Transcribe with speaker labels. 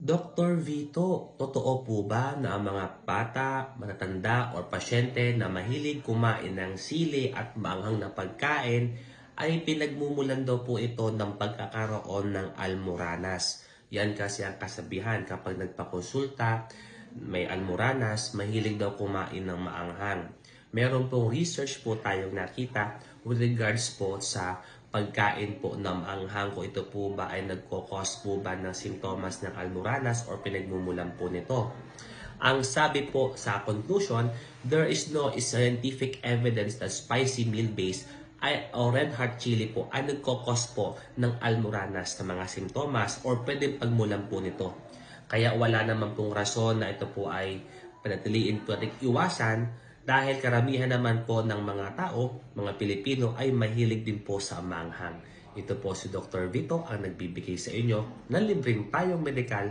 Speaker 1: Dr. Vito, totoo po ba na ang mga bata, matatanda o pasyente na mahilig kumain ng sili at maanghang na pagkain ay pinagmumulan daw po ito ng pagkakaroon ng almoranas? Yan kasi ang kasabihan kapag nagpakonsulta, may almoranas, mahilig daw kumain ng maanghang. Meron pong research po tayong nakita with regards po sa pagkain po ng maanghang, kung ito po ba ay nagkokos po ba ng simptomas ng almoranas or pinagmumulan po nito. Ang sabi po sa conclusion, there is no scientific evidence that spicy meal base o red hot chili po ay nagkokos po ng almoranas na mga simptomas or pwedeng pagmulan po nito. Kaya wala naman pong rason na ito po ay panatiliin po at iwasan dahil karamihan naman po ng mga tao, mga Pilipino ay mahilig din po sa manghang. Ito po si Dr. Vito ang nagbibigay sa inyo ng libreng payong medikal